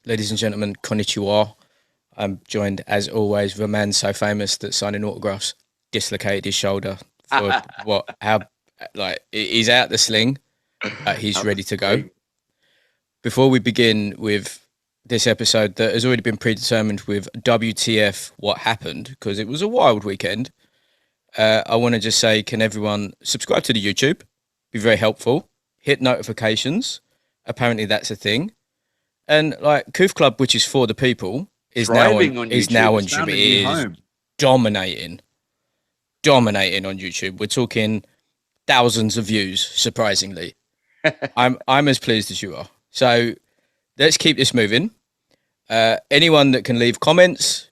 Ladies and gentlemen, konnichiwa. I'm joined, as always, with a man so famous that signing autographs dislocated his shoulder for he's out the sling. He's ready to go. Before we begin with this episode that has already been predetermined with WTF, what happened, because it was a wild weekend, I want to just say, can everyone subscribe to the YouTube? Be very helpful. Hit notifications. Apparently that's a thing. And like Coof Club, which is for the people, is now on YouTube. It is dominating on YouTube. We're talking thousands of views, surprisingly. I'm as pleased as you are. So let's keep this moving. Anyone that can leave comments,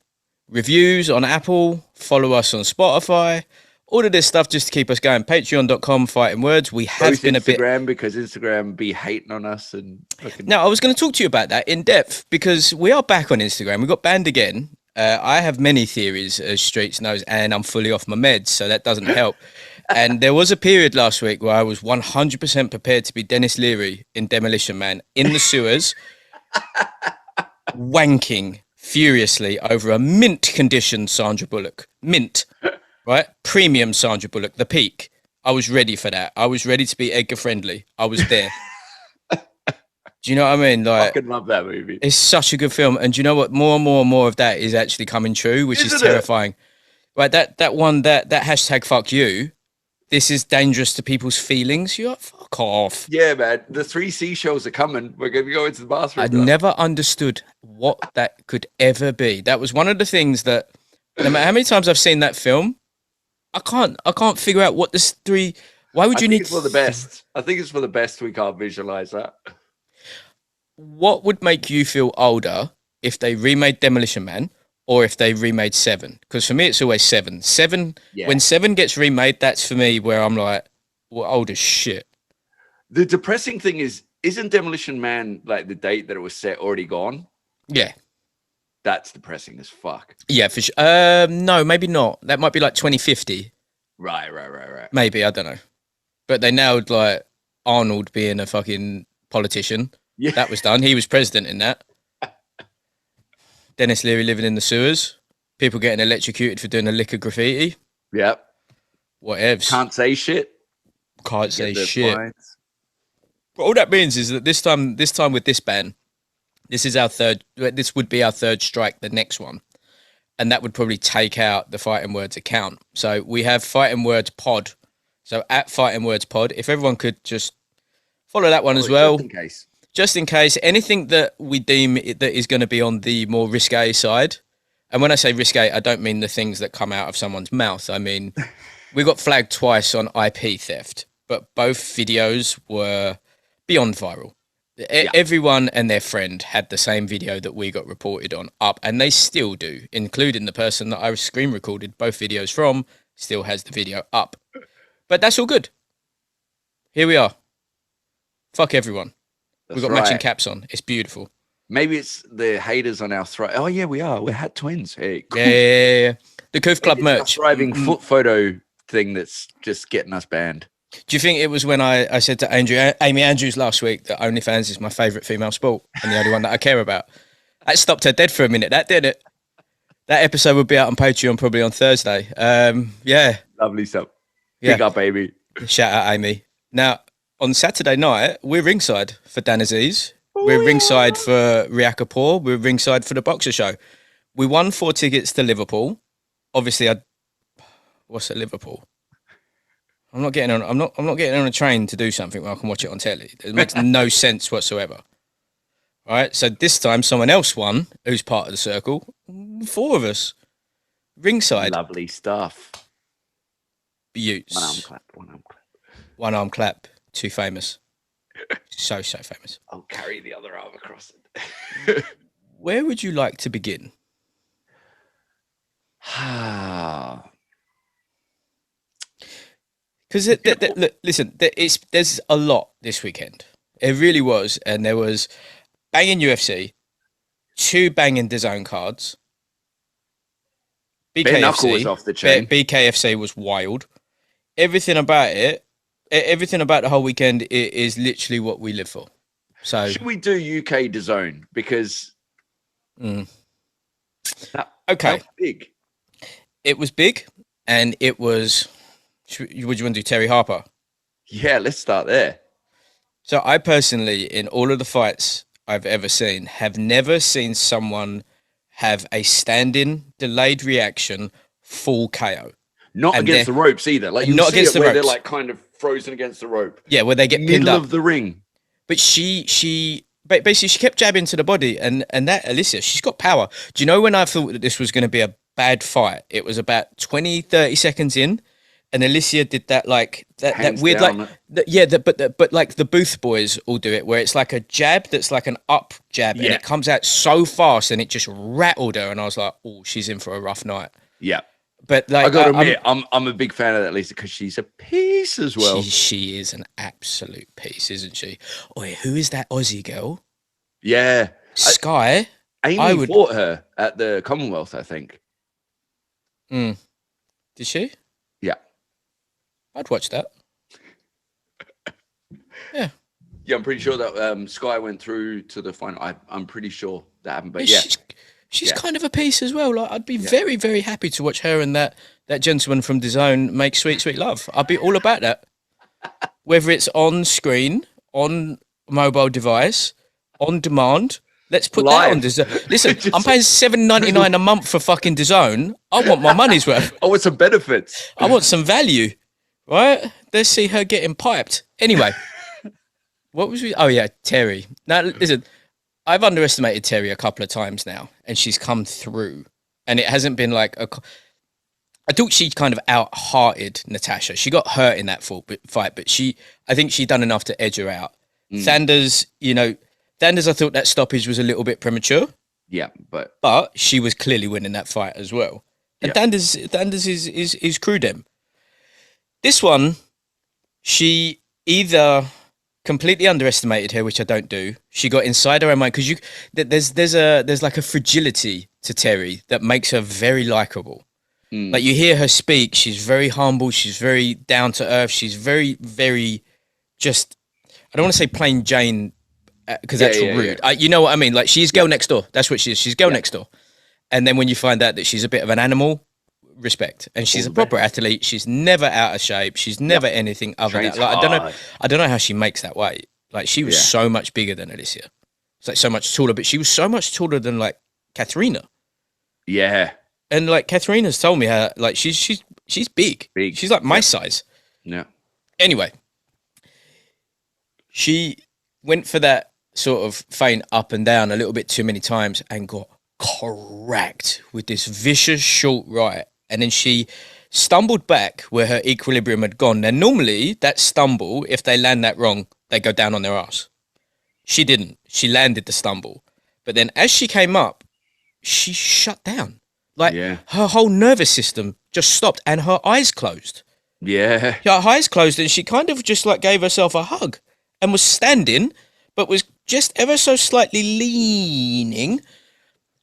reviews on Apple, follow us on Spotify, all of this stuff just to keep us going. Patreon.com Fightin Words. We have been Instagram because Instagram be hating on us and Now I was going to talk to you about that in depth because we are back on Instagram. We got banned again. I have many theories, as Streets knows, and I'm fully off my meds, so that doesn't help. And there was a period last week where I was 100% prepared to be Dennis Leary in Demolition Man in the sewers, wanking furiously over a mint condition Sandra Bullock. Mint. Right? Premium Sandra Bullock, the peak. I was ready for that. I was ready to be Edgar friendly. I was there. Do you know what I mean? Like, I fucking love that movie. It's such a good film. And do you know what? More and more of that is actually coming true, which is terrifying. Right? That hashtag fuck you. This is dangerous to people's feelings. You're like, fuck off. Yeah, man. The 3 seashells are coming. We're going to go into the bathroom. I never understood what that could ever be. That was one of the things that, no matter how many times I've seen that film, I can't figure out what this 3. Why would you need? It's for the best. I think it's for the best. We can't visualize that. What would make you feel older if they remade Demolition Man or if they remade 7? Because for me, it's always 7. 7. Yeah. When 7 gets remade, that's for me where I'm like, well, old as shit. The depressing thing is, isn't Demolition Man like the date that it was set already gone? Yeah. That's depressing as fuck. Yeah, for sure. No, maybe not. That might be like 2050. Right. Maybe, I don't know. But they nailed like Arnold being a fucking politician. Yeah. That was done. He was president in that. Dennis Leary living in the sewers. People getting electrocuted for doing a lick of graffiti. Yep. Whatevs. Can't say shit. Can't say shit. But all that means is that this time with this ban, this would be our third strike, the next one. And that would probably take out the Fightin Words account. So we have Fightin Words Pod. So at Fightin Words Pod, if everyone could just follow that one as well. Just in case. Anything that we deem that is going to be on the more risque side. And when I say risque, I don't mean the things that come out of someone's mouth. I mean, we got flagged twice on IP theft. But both videos were beyond viral. Yeah. Everyone and their friend had the same video that we got reported on up, and they still do, including the person that I screen recorded both videos from, still has the video up. But that's all good. Here we are. Fuck everyone. We've got matching caps on. It's beautiful. Maybe it's the haters on our throat. Oh, yeah, we are. We're hat twins. Hey, cool. Yeah. The Coof Club merch. Thriving foot photo thing that's just getting us banned. Do you think it was when I said to Amy Andrews last week that OnlyFans is my favourite female sport and the only one that I care about? That stopped her dead for a minute, that did it. That episode will be out on Patreon probably on Thursday. Yeah. Lovely stuff. Big up, baby. Shout out, Amy. Now, on Saturday night, we're ringside for Dan Aziz. We're ringside for Ria Kapoor. We're ringside for the Boxer Show. We won 4 tickets to Liverpool. Obviously, what's at Liverpool? I'm not getting on a train to do something where I can watch it on telly. It makes no sense whatsoever. All right, so this time someone else won, who's part of the circle. 4 of us, ringside. Lovely stuff. Beauts. One arm clap. Too famous. So famous. I'll carry the other arm across it. Where would you like to begin? Because listen, there's a lot this weekend. It really was, and there was banging UFC, 2 banging DAZN cards. BKFC was off the chain. BKFC was wild. Everything about it, everything about the whole weekend is literally what we live for. So should we do UK DAZN? Because Mm. That Okay. was big. It was big, and it was. Would you want to do Terri Harper? Yeah, let's start there. So I personally, in all of the fights I've ever seen, have never seen someone have a standing delayed reaction full KO. Not And against the ropes either. Like you not see against it the where they're ropes. like kind of frozen against the rope. Yeah, where they get pinned Middle up. of the ring. But she basically she kept jabbing to the body, and that Alicia, she's got power. Do you know when I thought that this was going to be a bad fight? It was about 20, 30 seconds in, and Alicia did that like that weird down. like but like the Booth boys all do it, where it's like a jab that's like an up jab, and it comes out so fast, and it just rattled her, and I was like, oh, she's in for a rough night. Yeah. But like, I gotta admit, I'm a big fan of that Lisa because she's a piece as well. She is an absolute piece, isn't she? Oi, who is that Aussie girl? Yeah, Sky. Amy fought her at the Commonwealth, I think. Did she? Yeah, I'd watch that. Yeah. Yeah, I'm pretty sure that Sky went through to the final. I'm pretty sure that happened. But she's kind of a piece as well. Like I'd be very, very happy to watch her and that gentleman from DAZN make sweet, sweet love. I'd be all about that. Whether it's on screen, on mobile device, on demand. Let's put that on DAZN. Listen, I'm paying $7.99 a month for fucking DAZN. I want my money's worth. I want some benefits. I want some value. Right? Let's see her getting piped. Anyway. What was we? Oh yeah, Terri. Now listen, I've underestimated Terri a couple of times now, and she's come through. And it hasn't been like I thought she kind of out-hearted Natasha. She got hurt in that fight, but I think she done enough to edge her out. Thanders, I thought that stoppage was a little bit premature. Yeah, but she was clearly winning that fight as well. And Thanders is crew them. This one, she either completely underestimated her, which I don't do. She got inside her own mind because there's like a fragility to Terri that makes her very likable. Like you hear her speak, she's very humble, she's very down to earth, she's very, very just. I don't want to say plain Jane because that's rude. You know what I mean? Like she's girl next door. That's what she is. She's girl next door. And then when you find out that she's a bit of an animal, respect. And she's a proper athlete. She's never out of shape. She's never anything other than like, I don't know how she makes that weight. Like she was so much bigger than Alicia. It's like so much taller, but she was so much taller than like Katharina. Yeah. And like Katharina's told me how like she's big. She's like my size. Yeah. Anyway, she went for that sort of feint up and down a little bit too many times and got cracked with this vicious short right. And then she stumbled back where her equilibrium had gone. Now, normally that stumble, if they land that wrong, they go down on their ass. She didn't. She landed the stumble. But then as she came up, she shut down. Like her whole nervous system just stopped and her eyes closed. Yeah. Her eyes closed and she kind of just like gave herself a hug and was standing, but was just ever so slightly leaning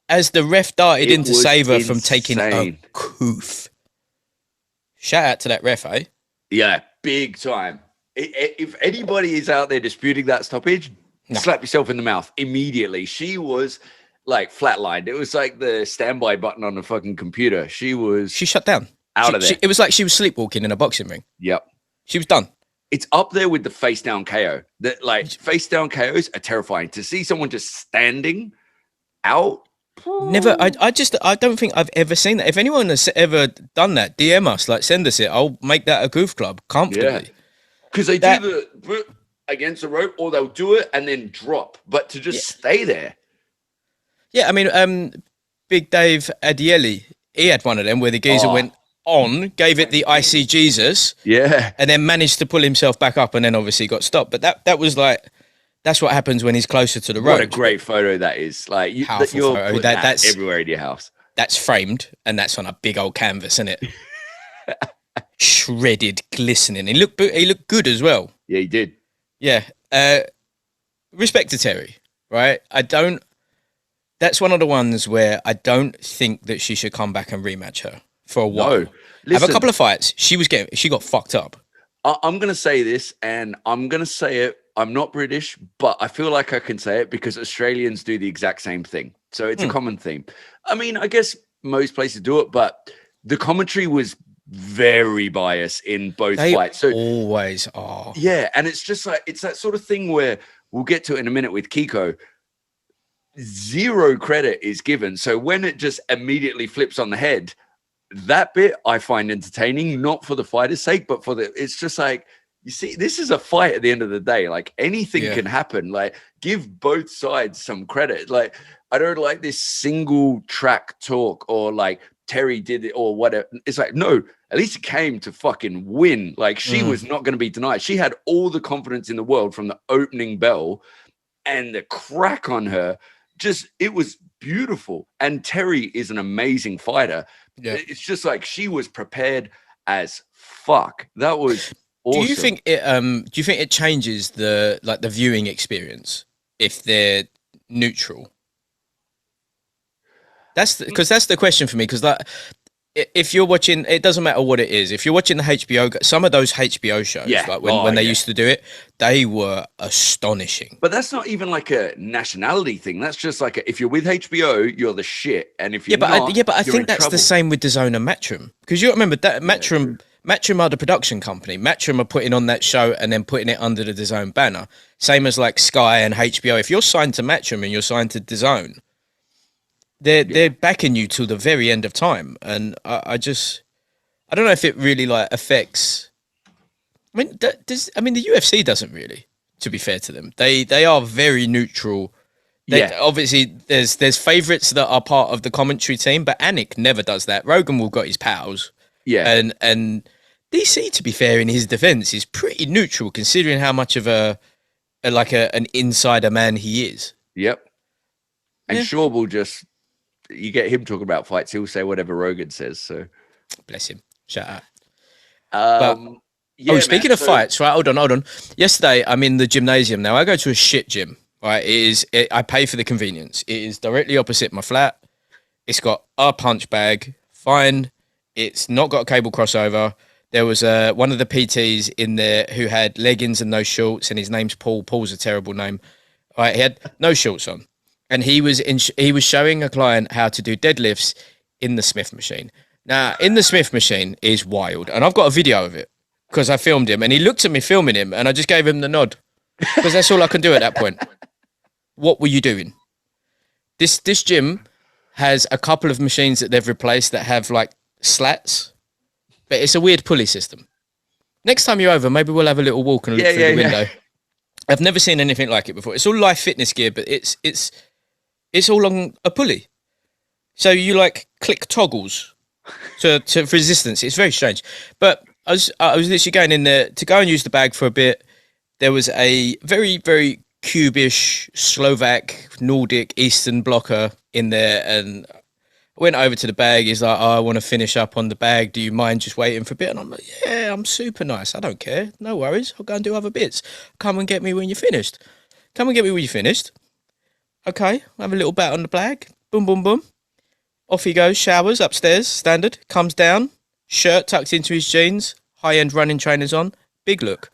as the ref darted in to save her from taking a coof. Shout out to that ref, eh? Yeah, big time. If anybody is out there disputing that stoppage, slap yourself in the mouth immediately. She was like flatlined. It was like the standby button on the fucking computer. She shut down. Out of there. It was like she was sleepwalking in a boxing ring. Yep. She was done. It's up there with the face down KO. That like face down KOs are terrifying. To see someone just standing out. Never. I don't think I've ever seen that. If anyone has ever done that, DM us. Like send us it. I'll make that a goof club comfortably. Because they do the against the rope, or they'll do it and then drop. But to just stay there. Yeah, I mean, Big Dave Adieli, he had one of them where the geezer went on, gave it the icy Jesus, and then managed to pull himself back up, and then obviously got stopped. But that was like, that's what happens when he's closer to the road. What a great photo that is! Like you're photo. That's everywhere in your house. That's framed, and that's on a big old canvas, isn't it? Shredded, glistening. He looked good as well. Yeah, he did. Yeah. Respect to Terri, right? That's one of the ones where I don't think that she should come back and rematch her for a while. No. Have a couple of fights. She got fucked up. I'm going to say this, and I'm going to say it. I'm not British, but I feel like I can say it because Australians do the exact same thing. So it's a common theme. I mean, I guess most places do it, but the commentary was very biased in both fights. So always are. Yeah, and it's just like, it's that sort of thing where we'll get to it in a minute with Kiko. Zero credit is given. So when it just immediately flips on the head, that bit I find entertaining, not for the fighter's sake, but it's just like, you see, this is a fight at the end of the day. Like, anything can happen. Like, give both sides some credit. Like, I don't like this single track talk or like Terri did it or whatever. It's like, no, at least it came to fucking win. Like, she was not going to be denied. She had all the confidence in the world from the opening bell, and the crack on her, just, it was beautiful. And Terri is an amazing fighter. Yeah. It's just like, she was prepared as fuck. That was awesome. Do you think it changes the viewing experience if they're neutral? That's the question for me, because like, if you're watching, it doesn't matter what it is. If you're watching the HBO, some of those HBO shows, like when they used to do it, they were astonishing. But that's not even like a nationality thing. That's just like if you're with HBO, you're the shit, and if you're but I think that's the same with DAZN and Matchroom, because you remember that Matchroom are the production company. Matchroom are putting on that show and then putting it under the DAZN banner. Same as like Sky and HBO. If you're signed to Matchroom and you're signed to DAZN, they're backing you till the very end of time. And I don't know if it really like affects. I mean, the UFC doesn't really, to be fair to them. They are very neutral. Obviously, there's favourites that are part of the commentary team, but Anik never does that. Rogan will got his pals. Yeah. And DC, to be fair, in his defense, is pretty neutral considering how much of an insider man he is. Yep. And Shaw will just, you get him talking about fights, he'll say whatever Rogan says. So bless him. Shout out. Speaking of fights, right? Hold on. Yesterday, I'm in the gymnasium. Now I go to a shit gym. Right? I pay for the convenience. It is directly opposite my flat. It's got a punch bag. Fine. It's not got a cable crossover. There was one of the PTs in there who had leggings and no shorts, and his name's Paul. Paul's a terrible name. Right? He had no shorts on. And he was showing a client how to do deadlifts in the Smith machine. Now, in the Smith machine is wild. And I've got a video of it because I filmed him. And he looked at me filming him and I just gave him the nod because that's all I can do at that point. What were you doing? This gym has a couple of machines that they've replaced that have like slats, but it's a weird pulley system. Next time you're over, maybe we'll have a little walk and look through the window. I've never seen anything like it before. It's all Life Fitness gear, but it's all on a pulley. So you like click toggles to resistance. It's very strange. But I was literally going in there to go and use the bag for a bit. There was a very, very Cubish, Slovak, Nordic, Eastern blocker in there, and I went over to the bag. He's like, I want to finish up on the bag. Do you mind just waiting for a bit? And I'm like, yeah, I'm super nice. I don't care. No worries. I'll go and do other bits. Come and get me when you're finished. Okay, have a little bat on the bag. Boom, boom, boom. Off he goes, showers upstairs, standard. Comes down, shirt tucked into his jeans, high-end running trainers on. Big look.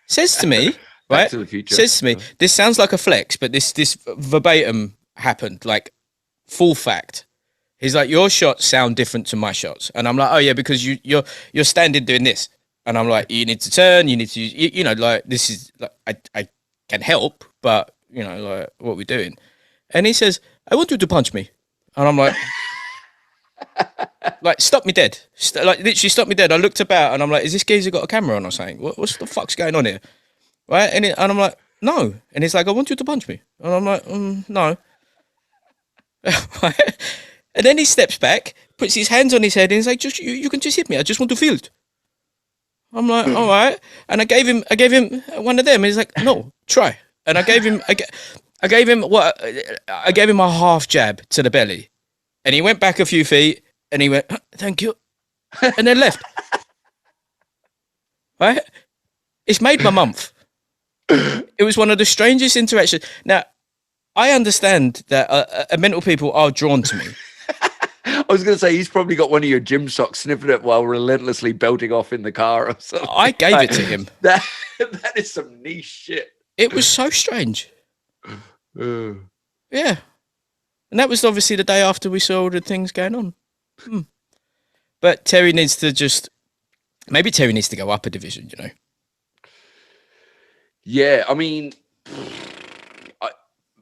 Says to me, right? Says to me, this sounds like a flex, but this verbatim happened, like full fact. He's like, your shots sound different to my shots. And I'm like, oh yeah, because you're standing doing this. And I'm like, you need to turn, you need to, you know, like this is, like, I can help, but you know, like what we're doing. And he says, I want you to punch me. And I'm like, like, stop me dead. Like, literally stop me dead. I looked about and I'm like, is this geezer got a camera on or something? What's the fuck's going on here? Right? And I'm like, no. And he's like, I want you to punch me. And I'm like, no. And then he steps back, puts his hands on his head, and he's like, just you can just hit me. I just want to feel it. I'm like, all right. And I gave him one of them. And he's like, no, try. And I gave him a half jab to the belly. And he went back a few feet and he went, thank you. And then left. Right? It's made my month. It was one of the strangest interactions. Now, I understand that mental people are drawn to me. I was going to say, he's probably got one of your gym socks sniffing it while relentlessly belting off in the car or something. I gave it to him. That is some niche shit. It was so strange. Yeah. And And that was obviously the day after we saw all the things going on. But Terri needs to maybe Terri needs to go up a division, you know? Yeah, I mean,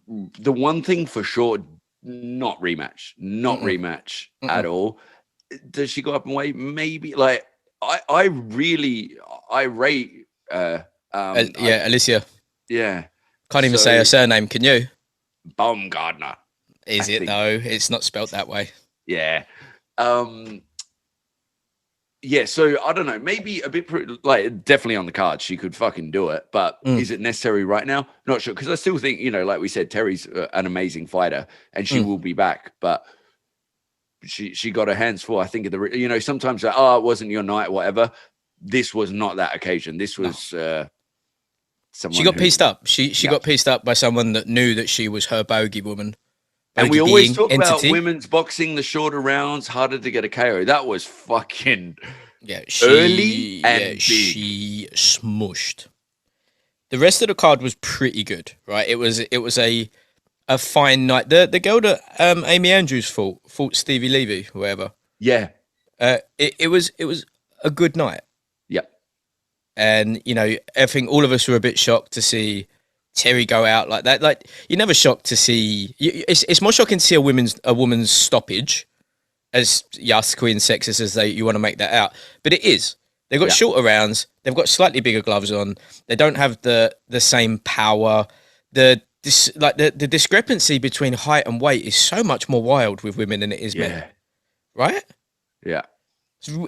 the one thing for sure, not rematch at all. Does she go up in weight? Maybe. Like, I rate Alicia. Yeah. Can't even say her surname, can you? Baumgartner. Is it? No, it's not spelt that way. Yeah. Yeah, so I don't know, maybe a bit like definitely on the card. She could fucking do it, but is it necessary right now? Not sure, because I still think, you know, like we said, Terri's an amazing fighter and she will be back, but she got her hands full. I think you know, sometimes like, it wasn't your night, whatever. This was not that occasion. This was someone. She got pieced up. She got pieced up by someone that knew that she was her bogey woman. And we always talk about women's boxing, the shorter rounds, harder to get a KO. That was fucking early and big. She smushed. The rest of the card was pretty good, right? It was a fine night. The girl that Amy Andrews fought Stevie Levy, whoever. Yeah. It was a good night. Yep. And you know, I think all of us were a bit shocked to see Terri go out like that. Like, you're never shocked to see. It's more shocking to see a woman's stoppage, as queen sexist as you want to make that out. But it is. They've got shorter rounds. They've got slightly bigger gloves on. They don't have the same power. The discrepancy between height and weight is so much more wild with women than it is men. Right? Yeah.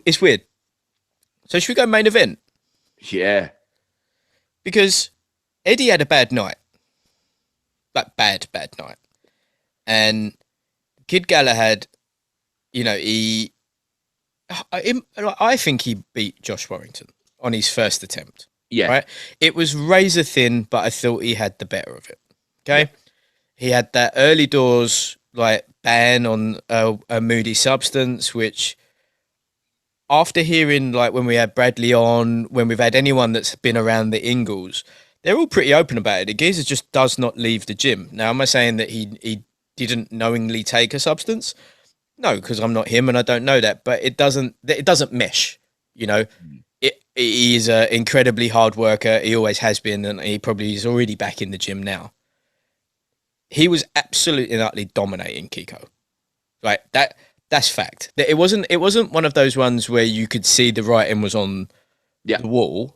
It's weird. So should we go main event? Yeah. Because Eddie had a bad night. Like, bad night. And Kid Galahad, you know, I think he beat Josh Warrington on his first attempt. Yeah. Right? It was razor thin, but I thought he had the better of it. Okay? Yeah. He had that early doors, like, ban on a moody substance, which, after hearing, like, when we had Bradley on, when we've had anyone that's been around the Ingalls, they're all pretty open about it. The geezer just does not leave the gym. Now, am I saying that he didn't knowingly take a substance? No, because I'm not him and I don't know that. But it doesn't mesh. You know, he is an incredibly hard worker. He always has been, and he probably is already back in the gym now. He was absolutely and utterly dominating Kiko. Right, that's fact. It wasn't one of those ones where you could see the writing was on the wall.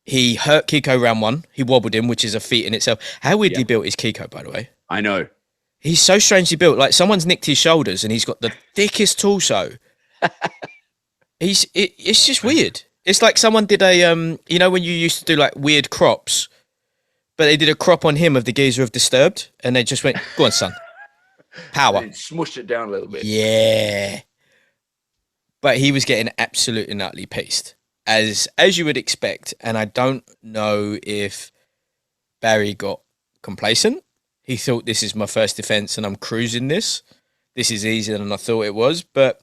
He hurt Kiko round one. He wobbled him, which is a feat in itself. How weirdly built is Kiko, by the way? I know. He's so strangely built. Like, someone's nicked his shoulders and he's got the thickest torso. It's just weird. It's like someone did a, you know, when you used to do like weird crops, but they did a crop on him of the geezer of Disturbed and they just went, go on, son. Power. And smushed it down a little bit. Yeah. But he was getting absolutely and utterly pieced. As you would expect, and I don't know if Barry got complacent. He thought, this is my first defense and I'm cruising this. This is easier than I thought it was. But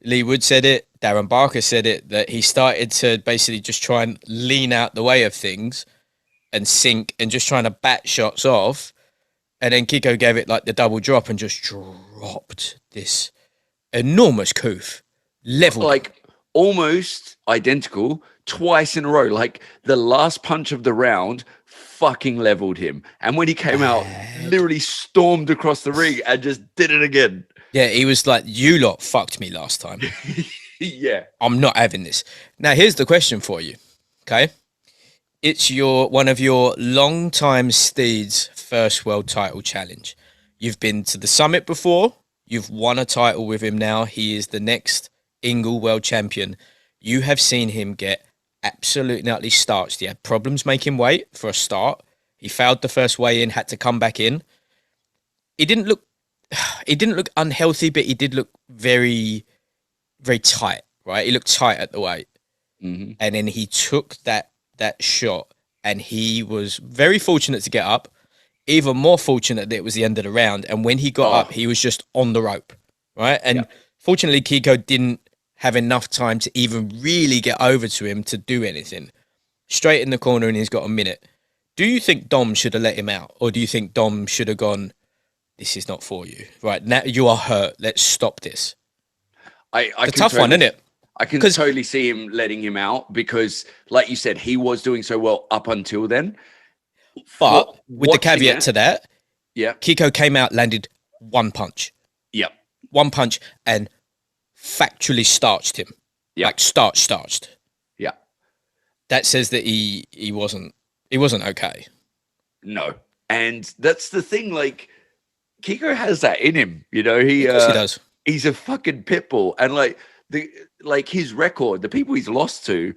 Lee Wood said it, Darren Barker said it, that he started to basically just try and lean out the way of things and sink and just trying to bat shots off. And then Kiko gave it like the double drop and just dropped this enormous coof. Leveled. Like, almost identical twice in a row. Like, the last punch of the round fucking leveled him. And when he came out, literally stormed across the ring and just did it again. Yeah, he was like, you lot fucked me last time. Yeah. I'm not having this. Now, here's the question for you. Okay? It's one of your long-time steeds' first world title challenge. You've been to the summit before. You've won a title with him now. He is the next Ingle world champion. You have seen him get absolutely utterly starched. He had problems making weight for a start. He failed the first weigh in, had to come back in. He didn't look unhealthy, but he did look very, very tight, right? He looked tight at the weight. Mm-hmm. And then he took that shot and he was very fortunate to get up, even more fortunate that it was the end of the round. And when he got up, he was just on the rope, right? And fortunately, Kiko didn't have enough time to even really get over to him to do anything. Straight in the corner and he's got a minute. Do you think Dom should have let him out? Or do you think Dom should have gone, this is not for you. Right now, you are hurt. Let's stop this. It's a tough one, isn't it? I can totally see him letting him out because, like you said, he was doing so well up until then. But with the caveat to that, yeah, Kiko came out, landed one punch. Yep. One punch and factually starched him. Yep. Like starched. Yeah. That says that he wasn't okay. No. And that's the thing, like Kiko has that in him, you know. Of course he does. He's a fucking pit bull. And like his record, the people he's lost to,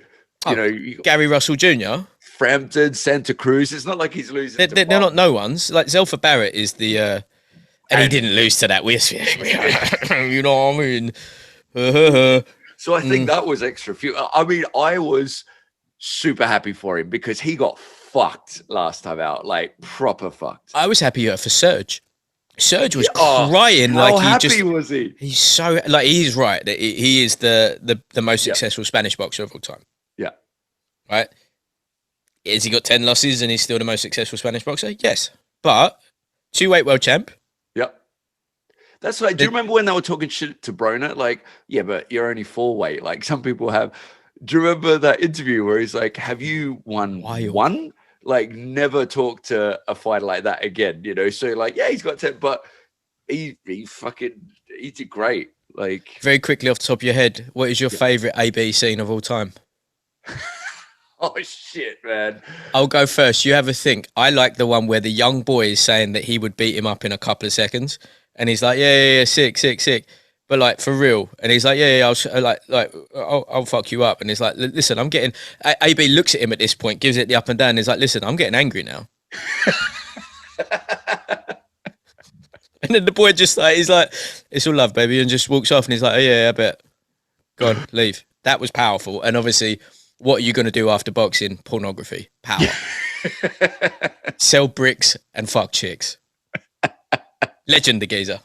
you know, Gary Russell Jr., Frampton, Santa Cruz. It's not like he's losing. They're not no ones. Like Zelfa Barrett is the, and he didn't lose to that. You know what I mean? So I think that was extra few. I mean, I was super happy for him because he got fucked last time out, like proper fucked. I was happy for Serge. Serge was crying. How happy was he? He's so like he's right. He is the most successful Spanish boxer of all time. Yeah. Right. Has he got 10 losses and he's still the most successful Spanish boxer? Yes. But 2-weight world champ. Yep. That's like, do you remember when they were talking shit to Broner? Like, yeah, but you're only 4-weight. Like some people have. Do you remember that interview where he's like, have you won one? Like never talk to a fighter like that again, you know? So like, yeah, he's got 10, but he did great. Like very quickly off the top of your head, what is your favorite AB scene of all time? Oh shit, man. I'll go first. You have a think. I like the one where the young boy is saying that he would beat him up in a couple of seconds. And he's like, yeah, sick. But like for real. And he's like, yeah, I'll fuck you up. And he's like, listen, I'm getting, AB looks at him at this point, gives it the up and down. And he's like, listen, I'm getting angry now. And then the boy just like, he's like, it's all love, baby. And just walks off and he's like, oh yeah, I bet. Go on, leave. That was powerful. And obviously, what are you going to do after boxing? Pornography. Power. Sell bricks and fuck chicks. Legend, the geezer.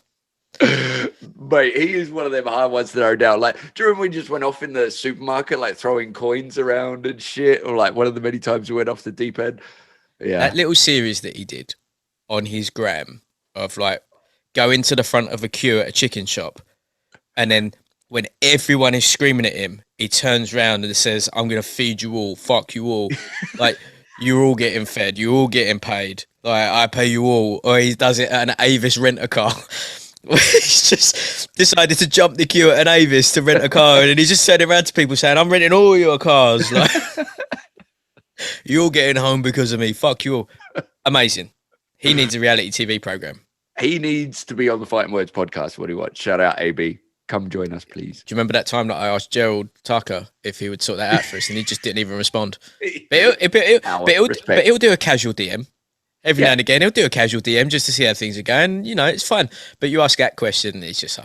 Mate, he is one of them hard ones that are down. Like, do you remember we just went off in the supermarket, like throwing coins around and shit? Or like one of the many times we went off the deep end? Yeah. That little series that he did on his gram of like going to the front of a queue at a chicken shop and then when everyone is screaming at him, he turns around and says, I'm going to feed you all, fuck you all. Like, you're all getting fed, you're all getting paid. Like, I pay you all. Or he does it at an Avis rent-a-car. He's just decided to jump the queue at an Avis to rent a car. And he just turned around to people saying, I'm renting all your cars. Like, you're all getting home because of me. Fuck you all. Amazing. He needs a reality TV program. He needs to be on the Fighting Words podcast. What do you want? Shout out, AB. Come join us, please. Do you remember that time that I asked Gerald Tucker if he would sort that out for us, and he just didn't even respond? But he'll do a casual DM every now and again. He'll do a casual DM just to see how things are going. You know, it's fun. But you ask that question, it's just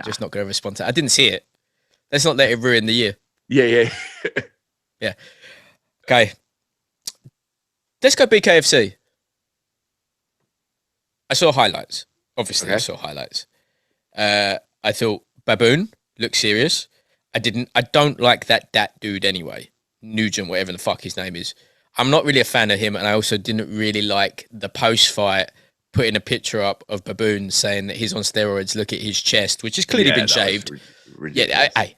just not going to respond to it. I didn't see it. Let's not let it ruin the year. Yeah. Yeah. Okay. Let's go BKFC. I saw highlights. Obviously, I saw highlights. I thought Baboon looked serious. I don't like that dude anyway. Nugent, whatever the fuck his name is. I'm not really a fan of him, and I also didn't really like the post-fight putting a picture up of Baboon saying that he's on steroids, look at his chest, which has clearly been shaved.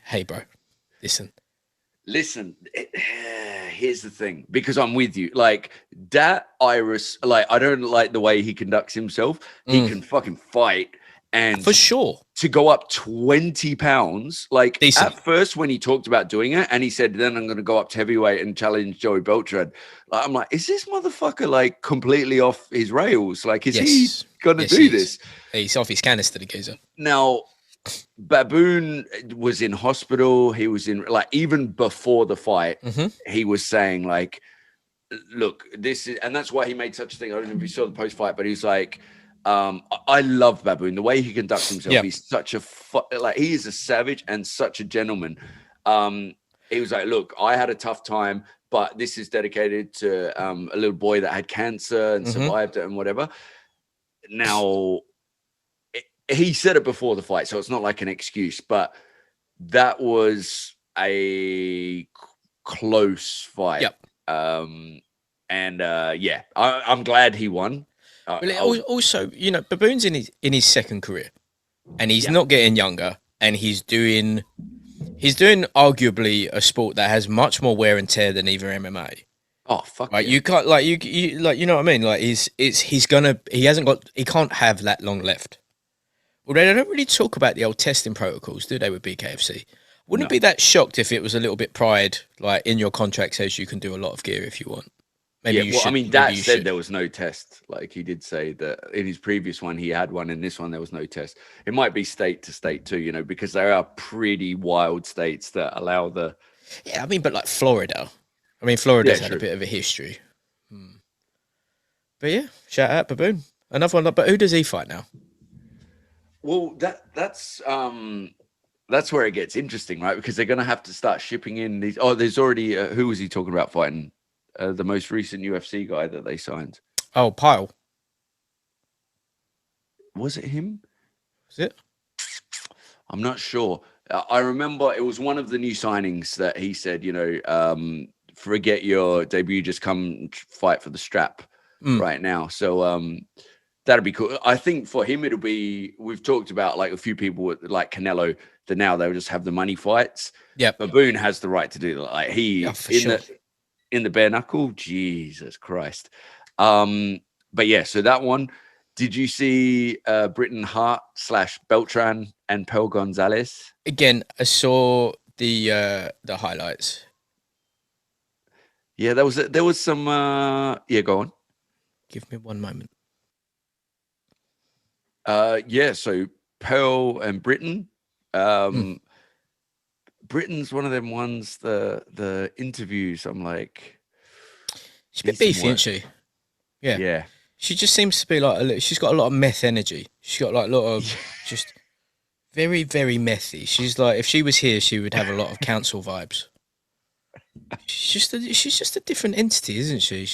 Hey, bro. Listen, here's the thing, because I'm with you. Like, that Iris, like, I don't like the way he conducts himself. He can fucking fight. And for sure, to go up 20 pounds, like decent. At first when he talked about doing it and he said, then I'm going to go up to heavyweight and challenge Joey Beltran. Like, I'm like, is this motherfucker like completely off his rails? Like, is he going to do this? He's off his canister, the geezer. Now, Baboon was in hospital. He was in, like, even before the fight, he was saying like, look, this is, and that's why he made such a thing. I don't know if you saw the post fight, but he's like, I love Baboon. The way he conducts himself, he's such a he is a savage and such a gentleman. He was like, look, I had a tough time, but this is dedicated to a little boy that had cancer and survived it and whatever. Now, he said it before the fight, so it's not like an excuse, but that was a close fight. Yep. I'm glad he won. Well, also, you know, Baboon's in his second career, and he's not getting younger, and he's doing arguably a sport that has much more wear and tear than even MMA. Oh fuck! Right, you can't you like, you know what I mean? Like he can't have that long left. Well, they don't really talk about the old testing protocols, do they, with BKFC? Wouldn't be that shocked if it was a little bit pride, like in your contract says you can do a lot of gear if you want. Maybe you should. I mean, Dad said there was no test. Like he did say that in his previous one he had one, in this one there was no test. It might be state to state too, you know, because there are pretty wild states that allow the. Yeah, I mean, but like Florida. I mean, Florida's had a bit of a history. But yeah, shout out Baboon. Another one, but who does he fight now? Well, that's where it gets interesting, right? Because they're going to have to start shipping in these. Oh, there's already who was he talking about fighting? The most recent UFC guy that they signed. Oh, Pyle. Was it him? Was it? I'm not sure. I remember it was one of the new signings that he said, you know, forget your debut, just come fight for the strap right now. So that'd be cool. I think for him, it'll be, we've talked about like a few people like Canelo, that now they'll just have the money fights. Yeah. Baboon has the right to do that. Like in the bare knuckle, Jesus Christ. But yeah, so that one. Did you see Britain Hart / Beltran and Pel Gonzalez? Again, I saw the highlights. Yeah, there was some. Yeah, go on. Give me one moment. Yeah, so Pearl and Britain. Britain's one of them ones. The interviews, I'm like, she's a bit beefy, isn't she? Yeah. Yeah. She just seems to be like she's got a lot of meth energy. She's got like a lot of just very, very methy. She's like, if she was here, she would have a lot of council vibes. She's just a different entity, isn't she?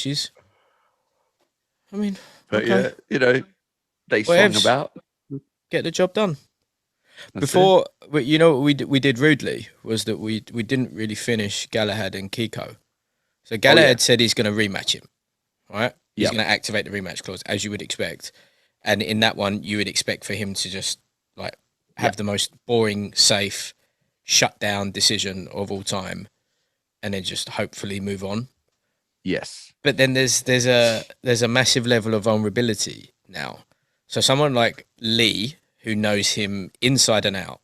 I mean, but yeah, you know, they swung about. Get the job done. Before, you know, what we did rudely was that we didn't really finish Galahad and Kiko. So Galahad said he's going to rematch him, right? He's going to activate the rematch clause, as you would expect. And in that one, you would expect for him to just like have the most boring, safe, shut down decision of all time, and then just hopefully move on. Yes. But then there's a massive level of vulnerability now. So someone like Lee, who knows him inside and out,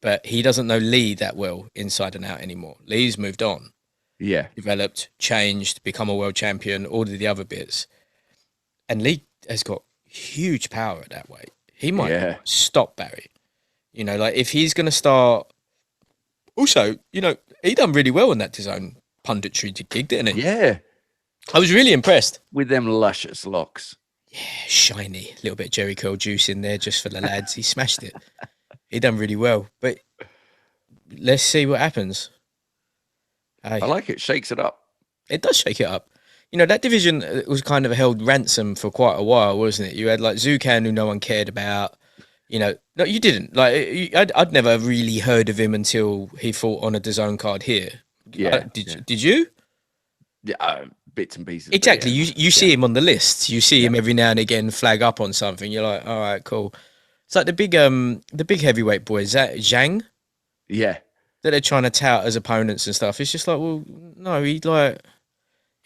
but he doesn't know Lee that well inside and out anymore. Lee's moved on. Yeah. Developed, changed, become a world champion, all of the other bits. And Lee has got huge power at that weight. He might stop Barry. You know, like if he's going to start... Also, you know, he done really well in that DAZN punditry gig, didn't he? Yeah. I was really impressed. With them luscious locks. Yeah, shiny. A little bit of Jerry curl juice in there just for the lads. He smashed it. He done really well. But let's see what happens. I like it. Shakes it up. It does shake it up. You know, that division was kind of held ransom for quite a while, wasn't it? You had like Zucan, who no one cared about. You know, no, you didn't. Like, I'd never really heard of him until he fought on a DAZN card here. Yeah. Did you? Yeah, bits and pieces. Exactly. You see him on the list. You see him every now and again flag up on something. You're like, all right, cool. It's like the big heavyweight boys, that Zhang. Yeah. That they're trying to tout as opponents and stuff. It's just like, well, no, he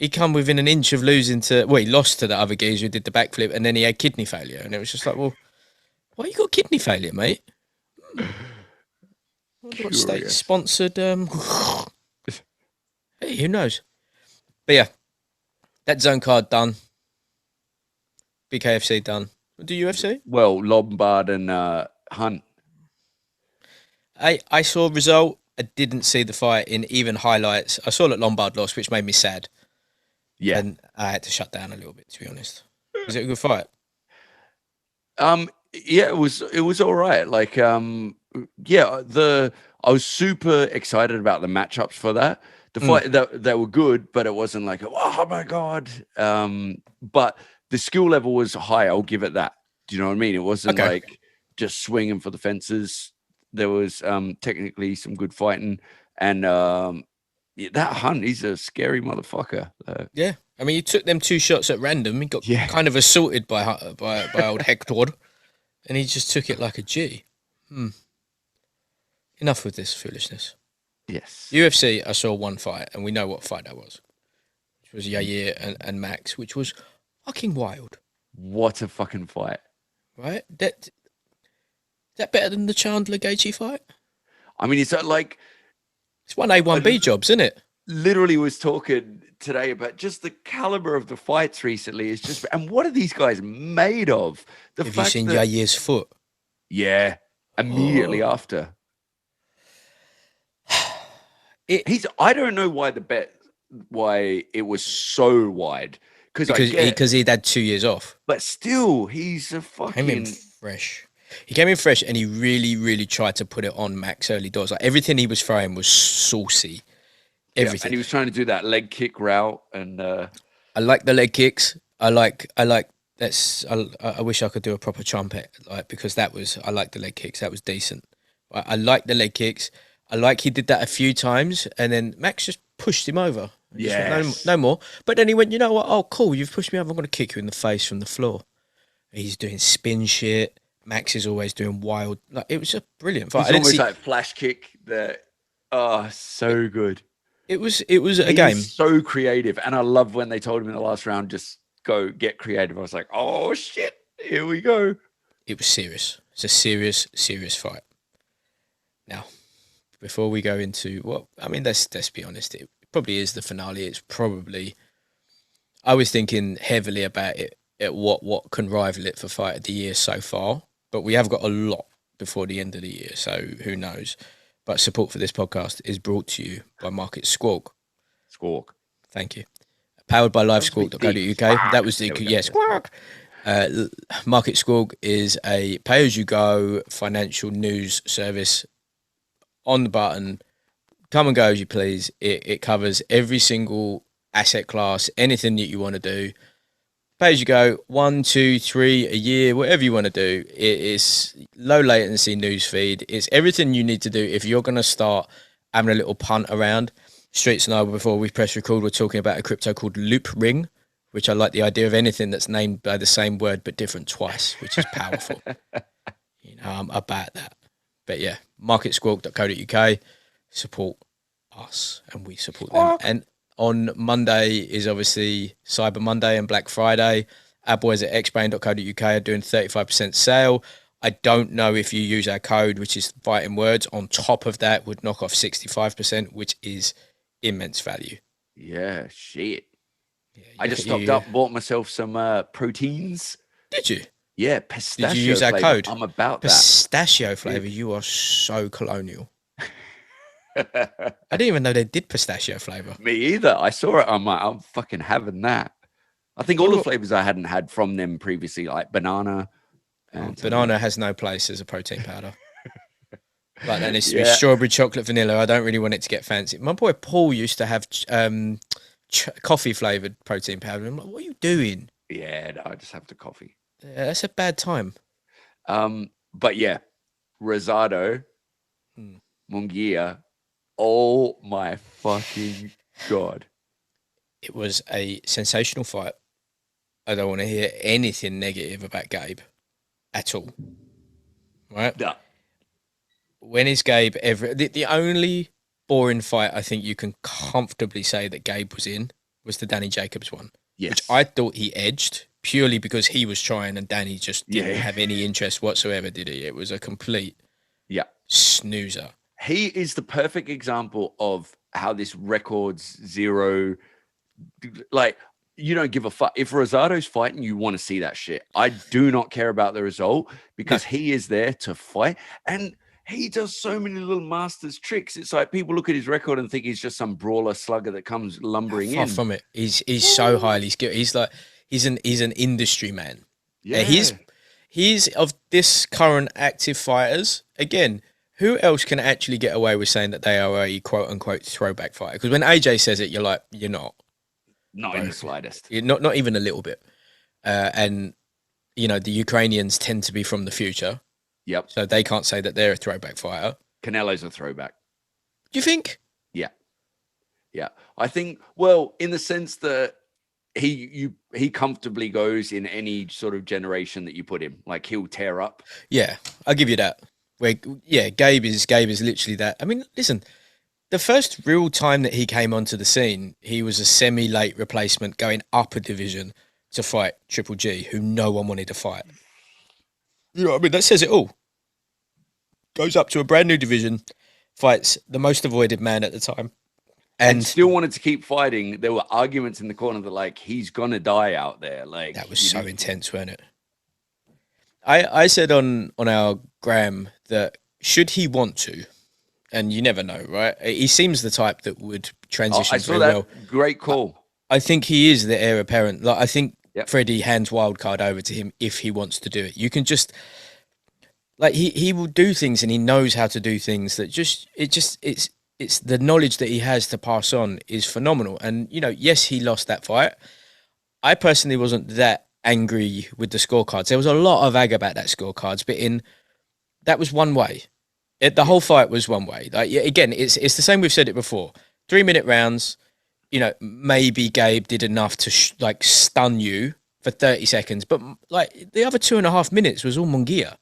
come within an inch of losing to, well, he lost to the other geezer who did the backflip, and then he had kidney failure, and it was just like, well, why you got kidney failure, mate? What state sponsored? Hey, who knows? But yeah, that DAZN card done. BKFC done. Do UFC? Well, Lombard and Hunt. I saw a result. I didn't see the fight in even highlights. I saw that Lombard lost, which made me sad. Yeah. And I had to shut down a little bit, to be honest. Was it a good fight? Yeah, it was all right. Like, I was super excited about the matchups for that. The fight that were good, but it wasn't like, oh my God. But the skill level was high. I'll give it that. Do you know what I mean? It wasn't like just swinging for the fences. There was technically some good fighting, and that Hunt, he's a scary motherfucker. Yeah, I mean, he took them 2 shots at random. He got kind of assaulted by old Hector, and he just took it like a G. Enough with this foolishness. Yes. UFC, I saw one fight, and we know what fight that was. Which was Yair and Max, which was fucking wild. What a fucking fight. Right? Is that better than the Chandler Gaethje fight? I mean, it's like... It's 1A, 1B jobs, isn't it? Literally was talking today about just the caliber of the fights recently. Is just... And what are these guys made of? Have you seen Yair's foot? Yeah. Immediately after. I don't know why it was so wide. Because he'd had 2 years off. But still, he's a fucking... Came in fresh. He came in fresh, and he really, really tried to put it on Max early doors. Like, everything he was throwing was saucy. Everything. Yeah, and he was trying to do that leg kick route. And I like the leg kicks. I wish I could do a proper trumpet, because I like the leg kicks. That was decent. I like the leg kicks. I like he did that a few times, and then Max just pushed him over. Yeah, no more. But then he went, you know what? Oh, cool. You've pushed me over. I'm going to kick you in the face from the floor. He's doing spin shit. Max is always doing wild. Like, it was a brilliant fight. It's almost like flash kick. So good. It was a game. So creative, and I love when they told him in the last round, just go get creative. I was like, oh shit, here we go. It was serious. It's a serious fight. Now, before we go into let's be honest. It probably is the finale. It's probably. I was thinking heavily about it. At what can rival it for fight of the year so far, but we have got a lot before the end of the year, so who knows? But support for this podcast is brought to you by Market Squawk. Squawk. Thank you. Powered by livesquawk.co.uk. That was the Squawk. Market Squawk is a pay-as-you-go financial news service. On the button, come and go as you please. It covers every single asset class, anything that you want to do. Pay as you go, 1, 2, 3 a year, whatever you want to do. It is low latency news feed. It's everything you need to do if you're going to start having a little punt around. Streets and I, before we press record, we're talking about a crypto called Loop Ring, which I like the idea of anything that's named by the same word but different twice, which is powerful. I'm about that. But yeah, marketsquawk.co.uk, support us and we support them. And on Monday is obviously Cyber Monday and Black Friday. Our boys at xbrain.co.uk are doing 35% sale. I don't know if you use our code, which is Fightin Words. On top of that, would knock off 65%, which is immense value. Yeah, shit. Yeah, I just stocked up, bought myself some proteins. Did you? Yeah, pistachio. Did you use our code? I'm about pistachio flavor. You are so colonial. I didn't even know they did pistachio flavor. Me either. I saw it. I'm like, I'm fucking having that. I think all the flavors I hadn't had from them previously, like banana. Banana has no place as a protein powder. Like that needs to be strawberry, chocolate, vanilla. I don't really want it to get fancy. My boy Paul used to have coffee flavored protein powder. I'm like, what are you doing? Yeah, no, I just have the coffee. Yeah, that's a bad time. But yeah, Rosado Munguia. Oh my fucking God. It was a sensational fight. I don't want to hear anything negative about Gabe at all. Right? Yeah. When is Gabe ever... The only boring fight I think you can comfortably say that Gabe was in was the Danny Jacobs one. Yes. Which I thought he edged purely because he was trying and Danny just didn't have any interest whatsoever, did he? It was a complete snoozer. He is the perfect example of how this records zero... Like, you don't give a fuck. If Rosado's fighting, you want to see that shit. I do not care about the result because he is there to fight. And he does so many little master's tricks. It's like people look at his record and think he's just some brawler slugger that comes lumbering far in. From it. He's so highly skilled. He's an industry man. Yeah. He's of this current active fighters, again, who else can actually get away with saying that they are a quote unquote throwback fighter? Because when AJ says it, you're like, you're not. Not in the slightest. Not even a little bit. And, you know, the Ukrainians tend to be from the future. Yep. So they can't say that they're a throwback fighter. Canelo's a throwback. Do you think? Yeah. Yeah. I think, well, in the sense that he comfortably goes in any sort of generation that you put him. Like, he'll tear up. Yeah, I'll give you that. Gabe is literally that. I mean, listen, the first real time that he came onto the scene, he was a semi-late replacement going up a division to fight Triple G, who no one wanted to fight. You know what I mean? That says it all. Goes up to a brand new division, fights the most avoided man at the time. And still wanted to keep fighting. There were arguments in the corner that, like, he's gonna die out there. Like, that was so intense, wasn't it? I said on our gram that should he want to, and you never know, right? He seems the type that would transition very well. Great call. I think he is the heir apparent. Like, I think Freddie hands wildcard over to him if he wants to do it. You can just, like, he will do things, and he knows how to do things that it's the knowledge that he has to pass on is phenomenal. And, you know, yes, he lost that fight. I personally wasn't that angry with the scorecards. There was a lot of ag about that scorecards, but that was one way. The whole fight was one way. Like, again, it's the same. We've said it before. 3-minute rounds. You know, maybe Gabe did enough to stun you for 30 seconds, but like the other 2.5 minutes was all Munguia.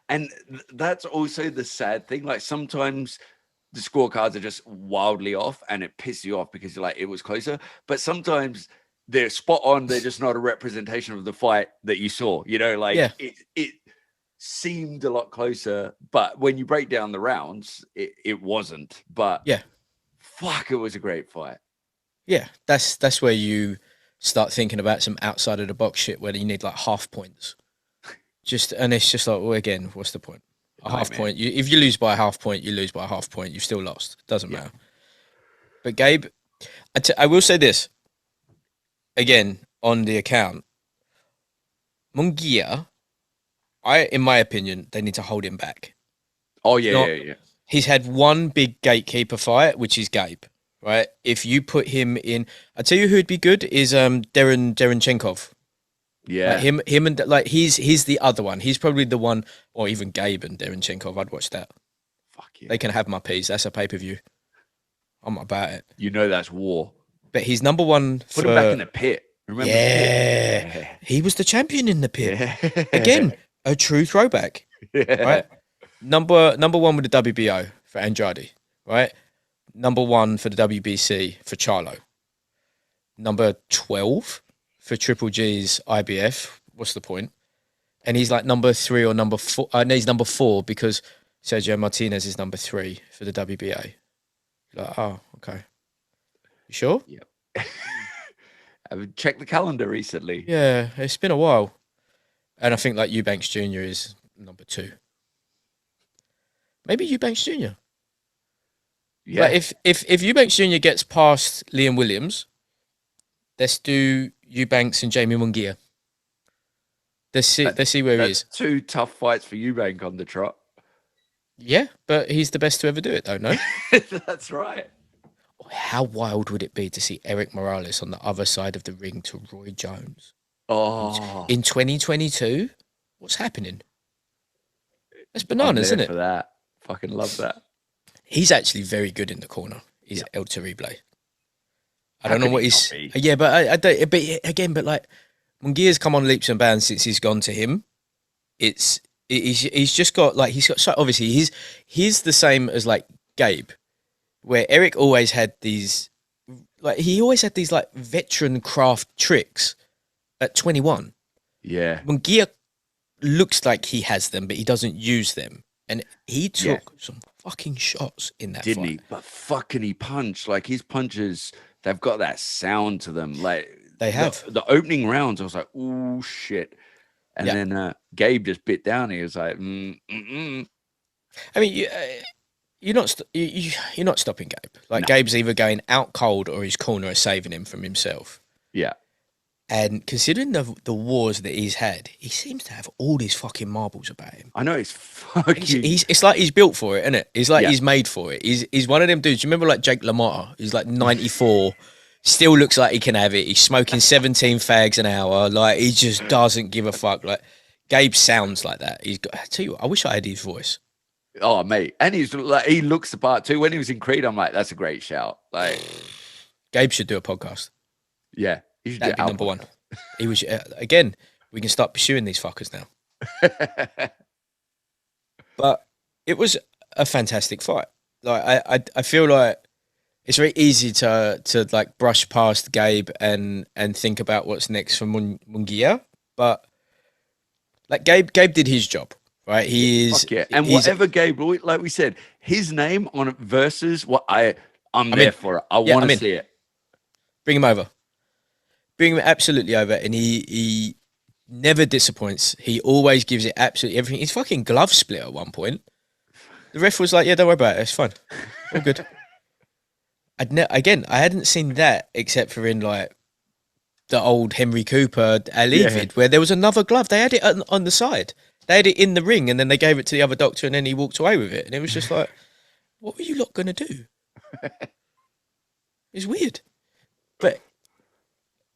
And that's also the sad thing. Like, sometimes the scorecards are just wildly off, and it pisses you off because you're like, it was closer. But sometimes they're spot on. They're just not a representation of the fight that you saw. You know, like it seemed a lot closer, but when you break down the rounds, it wasn't. But fuck, it was a great fight. Yeah, that's where you start thinking about some outside of the box shit where you need like half points. And it's just like, well, again, what's the point? A half point. If you lose by a half point, you lose by a half point. You've still lost. Doesn't matter. But Gabe, I will say this again on the account. Munguia, in my opinion, they need to hold him back. Oh yeah. He's had one big gatekeeper fight, which is Gabe. Right? If you put him in, I tell you who'd be good is Derenchenkov. Yeah, like him and like he's the other one. He's probably the one, or even Gabe and Derenchenkov. I'd watch that. Fuck yeah. They can have my piece. That's a pay-per-view. I'm about it. You know that's war. But he's number one. Put him back in the pit. Remember? Yeah. He was the champion in the pit. Yeah. Again, a true throwback. Yeah. Right. Number one with the WBO for Andrade. Right. Number 1 for the WBC for Charlo. Number 12 for Triple G's IBF. What's the point? And he's like number 3 or number 4. No, he's number 4 because Sergio Martinez is number 3 for the WBA. You're like, oh, okay. You sure? Yeah. I've checked the calendar recently. Yeah, it's been a while. And I think like Eubanks Jr. is number 2. Maybe Eubanks Jr. Yeah. But if Eubanks Jr. gets past Liam Williams, let's do Eubanks and Jamie Munguia. Let's see where he is. 2 tough fights for Eubank on the trot. Yeah, but he's the best to ever do it, though, no? That's right. How wild would it be to see Eric Morales on the other side of the ring to Roy Jones? Oh. In 2022? What's happening? That's bananas, isn't it? For that. Fucking love that. He's actually very good in the corner. He's El Terrible. I don't know what he's. Yeah, but I don't. But again, but like Munguia's come on leaps and bounds since he's gone to him. He's just got like he's got so obviously he's the same as like Gabe, where Eric always had these like veteran craft tricks at 21. Yeah, Munguia looks like he has them, but he doesn't use them, and he took some fucking shots in that didn't fight. He? But fucking he punched. Like his punches, they've got that sound to them. Like they have. The opening rounds, I was like, oh shit. And then Gabe just bit down. He was like, I mean, you're not stopping Gabe. Like Gabe's either going out cold or his corner is saving him from himself. Yeah. And considering the wars that he's had, he seems to have all these fucking marbles about him. I know it's fucking. It's like he's built for it, isn't it? It's like he's made for it. He's one of them dudes. You remember like Jake LaMotta? He's like 94, still looks like he can have it. He's smoking 17 fags an hour. Like he just doesn't give a fuck. Like Gabe sounds like that. I tell you what, I wish I had his voice. Oh mate, and he's like he looks the part too. When he was in Creed, I'm like, that's a great shout. Like Gabe should do a podcast. Yeah. That'd be number one. He was again. We can start pursuing these fuckers now. But it was a fantastic fight. Like I feel like it's very easy to like brush past Gabe and think about what's next for Munguia, but like Gabe did his job, right? He is, and whatever Gabe, like we said, his name on it versus what I'm there for it. I want to see it. Bring him over. Bring him absolutely over, and he never disappoints. He always gives it absolutely everything. His fucking glove split at one point. The ref was like, "Yeah, don't worry about it. It's fine. All good." I hadn't seen that except for in like the old Henry Cooper Ali vid, where there was another glove. They had it on the side. They had it in the ring, and then they gave it to the other doctor, and then he walked away with it. And it was just like, what were you lot going to do? It's weird. But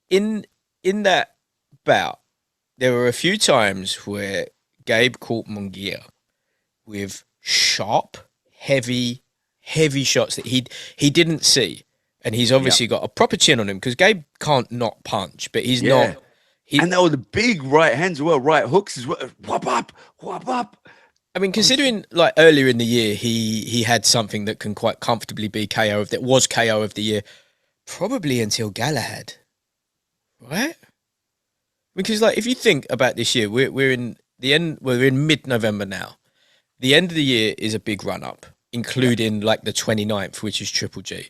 in that bout, there were a few times where Gabe caught Munguia with sharp, heavy shots that he didn't see. And he's obviously got a proper chin on him because Gabe can't not punch, but he's not. And they were the big right hands as well, right hooks as well. Whop up, whop up. I mean, considering like earlier in the year, he had something that can quite comfortably be KO of the year, probably until Galahad, right? Because like if you think about this year, we're in the end. We're in mid-November now. The end of the year is a big run up, including like the 29th, which is Triple G.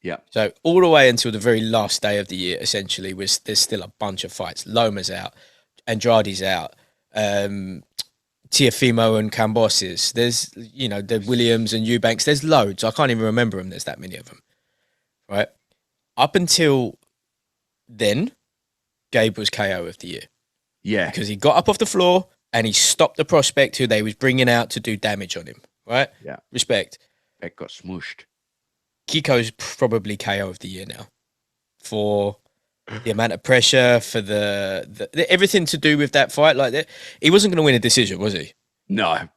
Yeah. So all the way until the very last day of the year, essentially, there's still a bunch of fights. Loma's out, Andrade's out, Tiafimo and Cambosis. There's, the Williams and Eubanks. There's loads. I can't even remember them. There's that many of them, right? Up until then, Gabe was KO of the year. Yeah. Because he got up off the floor and he stopped the prospect who they was bringing out to do damage on him, right? Yeah. Respect. That got smooshed. Kiko's probably KO of the year now for the amount of pressure, for the everything to do with that fight. Like that, he wasn't going to win a decision, was he? No.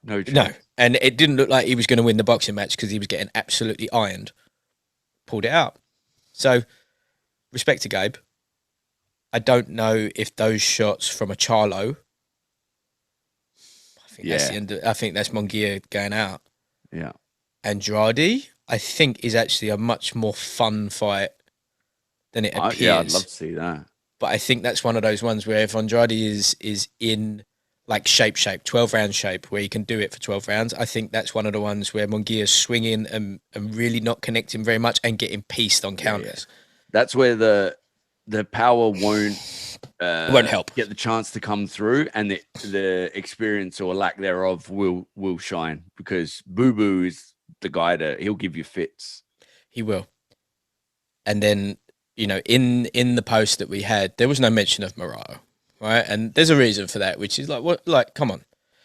And it didn't look like he was going to win the boxing match because he was getting absolutely ironed. Pulled it out. So, respect to Gabe. I don't know if those shots from a Charlo. I think that's the end. I think that's Munguia going out. Yeah. Andrade, I think, is actually a much more fun fight than it appears. Yeah, I'd love to see that. But I think that's one of those ones where if Andrade is in like shape, 12-round shape, where he can do it for 12 rounds, I think that's one of the ones where Munguia's swinging and really not connecting very much and getting pieced on counters. Yeah. That's where the power won't help get the chance to come through, and the experience or lack thereof will shine, because Boo Boo is the guy he'll give you fits. He will. And then, in the post that we had, there was no mention of Murata, right? And there's a reason for that, which is like, what? Like, come on.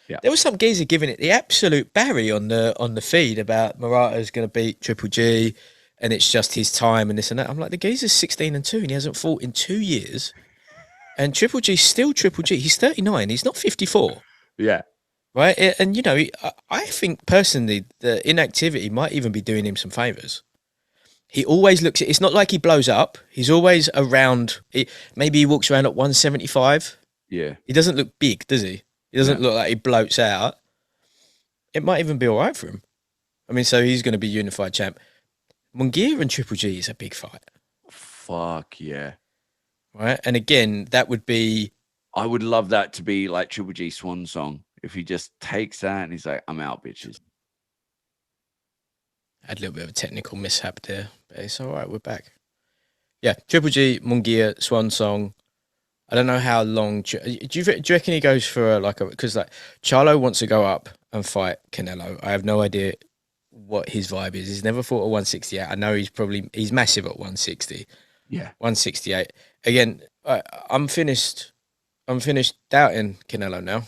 Yeah. There was some geezer giving it the absolute Barry on the feed about Murata's going to beat Triple G, and it's just his time and this and that. I'm like, the geezer's 16-2, and he hasn't fought in 2 years. And Triple G's still Triple G. He's 39. He's not 54. Yeah. Right? And, I think personally the inactivity might even be doing him some favours. He always looks... It's not like he blows up. He's always around... Maybe he walks around at 175. Yeah. He doesn't look big, does he? He doesn't look like he bloats out. It might even be all right for him. I mean, so he's going to be unified champ. Munguia and Triple G is a big fight. Fuck yeah. Right? And again, that would be... I would love that to be like Triple G swan song. If he just takes that and he's like, I'm out, bitches. Had a little bit of a technical mishap there, but it's all right. We're back. Yeah, Triple G, Munguia, swan song. I don't know how long. Do you reckon he goes for because Charlo wants to go up and fight Canelo. I have no idea what his vibe is. He's never fought at 168. I know he's massive at 160. Yeah, 168. Again, I'm finished doubting Canelo now.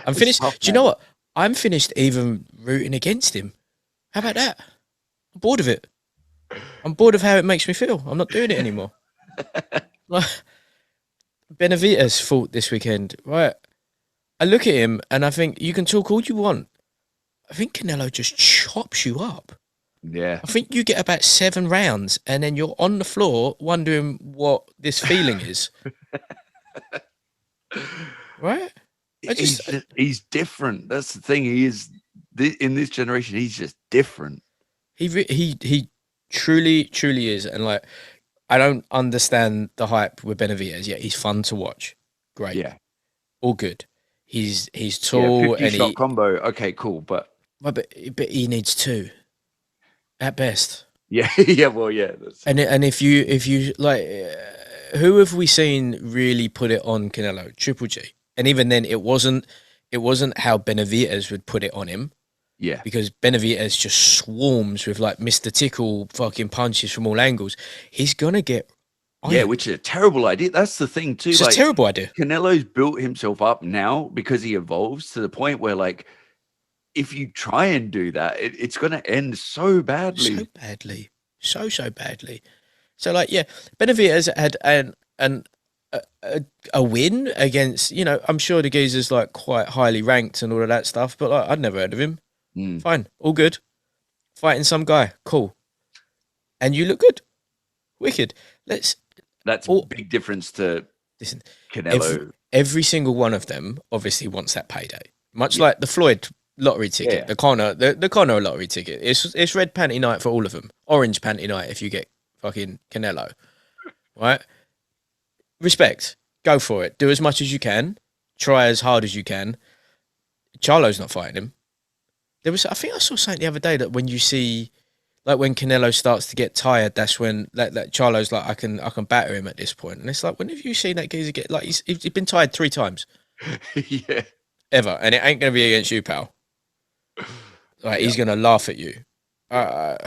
I'm finished. Do you know what? I'm finished even rooting against him. How about that? I'm bored of it. I'm bored of how it makes me feel. I'm not doing it anymore. Benavidez fought this weekend, right? I look at him and I think you can talk all you want. I think Canelo just chops you up. Yeah. I think you get about 7 rounds and then you're on the floor wondering what this feeling is. Right? He's different. That's the thing. He is in this generation. He's just different. He truly is, and like I don't understand the hype with Benavidez yet. He's fun to watch. Great. Yeah. All good. He's tall 50 and shot combo. Okay, cool. But he needs 2 at best. yeah, yeah. Well, yeah. And if you like, who have we seen really put it on Canelo? Triple G. And even then, it wasn't how Benavidez would put it on him. Yeah. Because Benavidez just swarms with like Mr. Tickle fucking punches from all angles. He's gonna get iron. Yeah, which is a terrible idea. That's the thing too. It's like, a terrible idea. Canelo's built himself up now because he evolves to the point where, like, if you try and do that, it's going to end so badly. So badly. So badly. So, like, yeah, Benavidez had a win against, you know, I'm sure the geezer's like quite highly ranked and all of that stuff, but like, I'd never heard of him. Fine. All good. Fighting some guy. Cool. And you look good. Wicked. That's a big difference to Canelo. Every single one of them obviously wants that payday. Much like the Floyd lottery ticket, the Conor lottery ticket. It's red panty night for all of them. Orange panty night if you get fucking Canelo. Right? Respect. Go for it. Do as much as you can. Try as hard as you can. Charlo's not fighting him. I think I saw something the other day that when you see, like when Canelo starts to get tired, that's when that Charlo's like, I can batter him at this point. And it's like, when have you seen that geezer get, like, he's been tired 3 times. Yeah. Ever. And it ain't going to be against you, pal. Like, he's going to laugh at you. I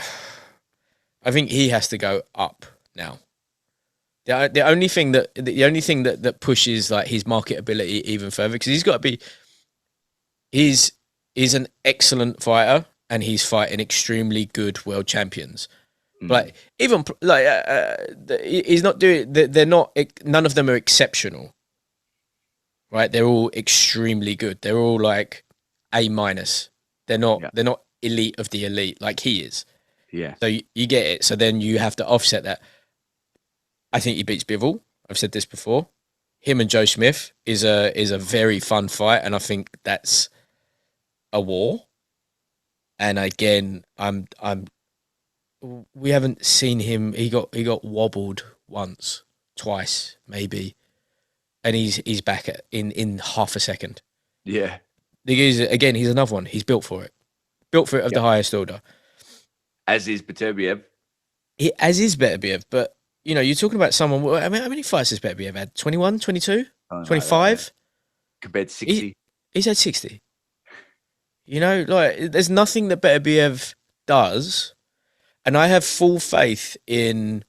think he has to go up now. The only thing that pushes like his marketability even further, because he's got to be, he's an excellent fighter and he's fighting extremely good world champions. Like, even like he's not doing. They're not. None of them are exceptional. Right? They're all extremely good. They're all like A-. They're not. Yeah. They're not elite of the elite like he is. Yeah. So you get it. So then you have to offset that. I think he beats Bivol. I've said this before. Him and Joe Smith is a very fun fight, and I think that's a war. And again, we haven't seen him. He got wobbled once, twice, maybe, and he's back in half a second. Yeah. He's another one. He's built for it. Built for it of the highest order. As is Beterbiev. As is Beterbiev, but you know, you're talking about someone. I mean, how many fights has Beterbiev had? 21, 22, 25? Compared to 60. He's had 60. You know, like, there's nothing that Beterbiev does, and I have full faith in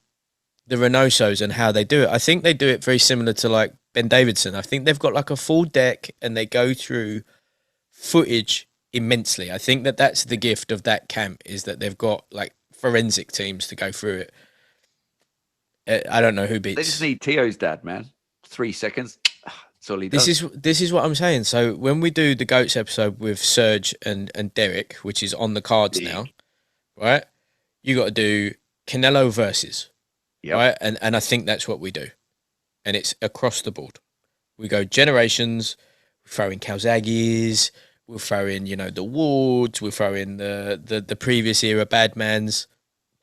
the Reynosos and how they do it. I think they do it very similar to like Ben Davidson. I think they've got like a full deck and they go through footage immensely. I think that's the gift of that camp, is that they've got like forensic teams to go through it. I don't know who beats. They just need Tio's dad, man. 3 seconds. That's all he does. This is what I'm saying. So when we do the GOATS episode with Serge and Derek, which is on the cards now, right? You got to do Canelo versus, right? And I think that's what we do, and it's across the board. We go generations. We throw in Calzaghes. We'll throw in, you know, the Wards. We'll throw in the previous era Badmans.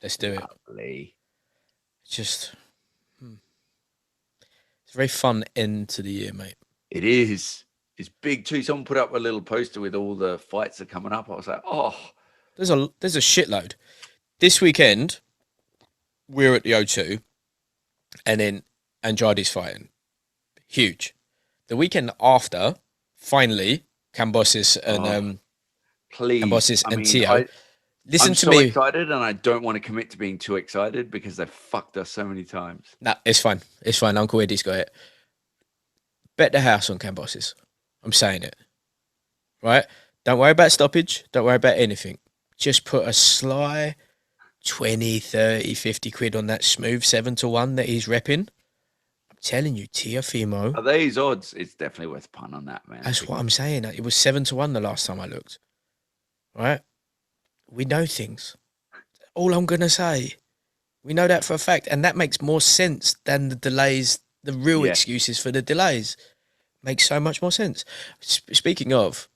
Let's do it. Lovely. Just, it's a very fun end to the year, mate. It is. It's big too. Someone put up a little poster with all the fights that are coming up. I was like, oh, there's a shitload. This weekend, we're at the O2, and then Andrade's fighting. Huge. The weekend after, finally, Kambosos and Kambosos and Tio. I'm so excited, and I don't want to commit to being too excited because they've fucked us so many times. Nah, it's fine. It's fine. Uncle Eddie's got it. Bet the house on Kambosos. I'm saying it. Right? Don't worry about stoppage. Don't worry about anything. Just put a sly 20, 30, 50 quid on that smooth 7-1 that he's repping. I'm telling you, Tiafimo. Are they his odds? It's definitely worth a punt on that, man. That's what I'm saying. It was 7-1 the last time I looked. Right? We know things. All I'm going to say. We know that for a fact. And that makes more sense than the delays, the real excuses for the delays. Makes so much more sense. Speaking of,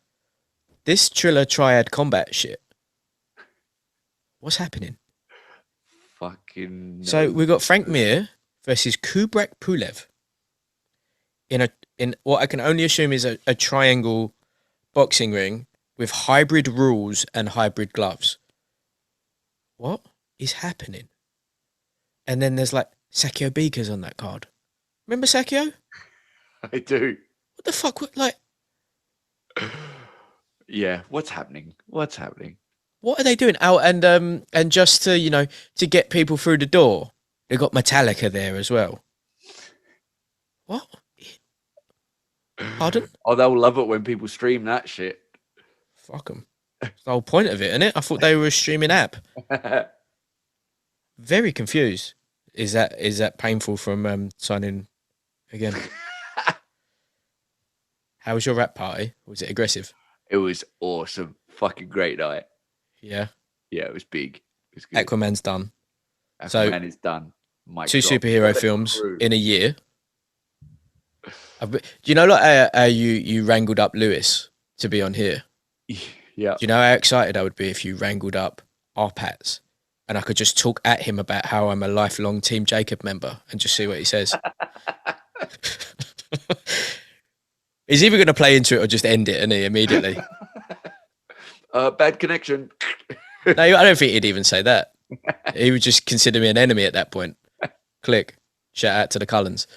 this Triller Triad combat shit. What's happening? Fucking. So we've got Frank Mir versus Kubrat Pulev in what I can only assume is a triangle boxing ring with hybrid rules and hybrid gloves. What is happening? And then there's like Sakio Beakers on that card. Remember Sakio? I do. What the fuck? Like, yeah. What's happening? What's happening? What are they doing out and just to to get people through the door? They got Metallica there as well. What? Pardon? Oh, they'll love it when people stream that shit. Fuck them. That's the whole point of it, isn't it? I thought they were a streaming app. Very confused. Is that painful from signing again? How was your rap party? Was it aggressive? It was awesome. Fucking great night. Yeah. Yeah, it was big. It was good. Aquaman's done. Aquaman is done. Two superhero films in a year. Do you know like you wrangled up Lewis to be on here? Yeah. Do you know how excited I would be if you wrangled up our Pats and I could just talk at him about how I'm a lifelong Team Jacob member and just see what he says? He's either going to play into it or just end it, isn't he, immediately? Bad connection. No, I don't think he'd even say that. He would just consider me an enemy at that point. Click. Shout out to the Cullens.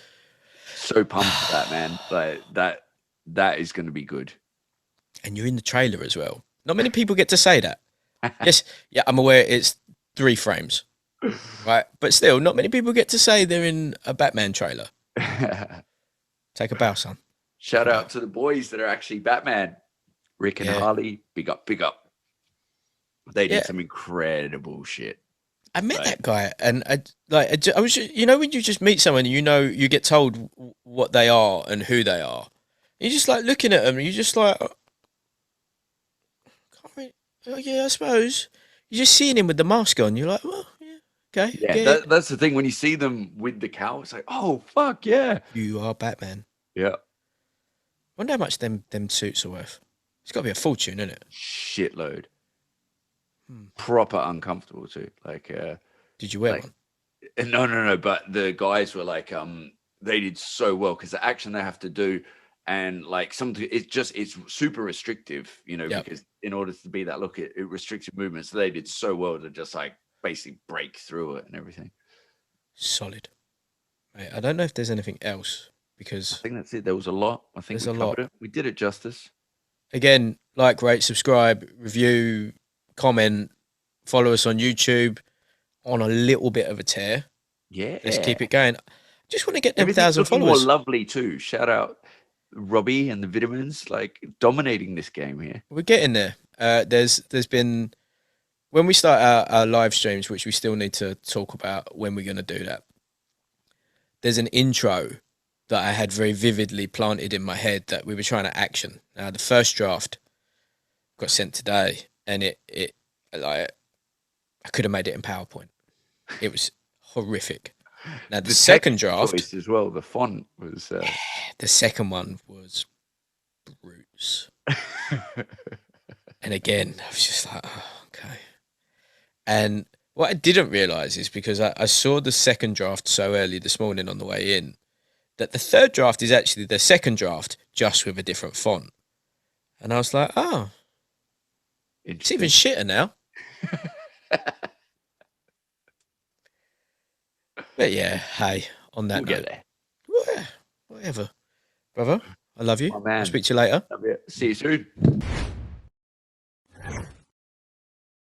So pumped for that, man. Like that is going to be good. And you're in the trailer as well. Not many people get to say that. Yes, yeah, I'm aware it's 3 frames, right? But still, not many people get to say they're in a Batman trailer. Take a bow, son. Shout out to the boys that are actually Batman. Rick and Harley, big up, big up. They did some incredible shit. I met that guy, and I was, when you just meet someone, you get told what they are and who they are. You're just like looking at them, and you're just like, yeah, I suppose. You're just seeing him with the mask on. You're like, well, yeah, okay. Yeah, that's the thing. When you see them with the cowl, it's like, oh, fuck, yeah. You are Batman. Yeah. Wonder how much them suits are worth. It's got to be a fortune, isn't it? Shitload. Proper uncomfortable too. Like, did you wear one? No. But the guys were like, they did so well because the action they have to do, and like something, it's super restrictive, because in order to be that look, it restricts your movement. So they did so well to just like basically break through it and everything. Solid. Right, I don't know if there's anything else because I think that's it. There was a lot. I think we covered it. We did it justice. Again, like, rate, subscribe, review, comment, follow us on YouTube. On a little bit of a tear. Yeah. Let's keep it going. Just want to get them 1,000 followers. More lovely too. Shout out Robbie and the Vitamins, like dominating this game here. We're getting there. There's been, when we start our live streams, which we still need to talk about when we're going to do that. There's an intro that I had very vividly planted in my head that we were trying to action. Now, the first draft got sent today, and it I could have made it in PowerPoint. It was horrific. Now, the second draft as well, the font was the second one was brutes. And again, I was just like, oh, okay. And what I didn't realize is because I saw the second draft so early this morning on the way in, that the third draft is actually the second draft, just with a different font. And I was like, oh, it's even shitter now. But yeah, hey, on that note, get there. Whatever, brother. I love you. Oh, man. I'll speak to you later. See you soon.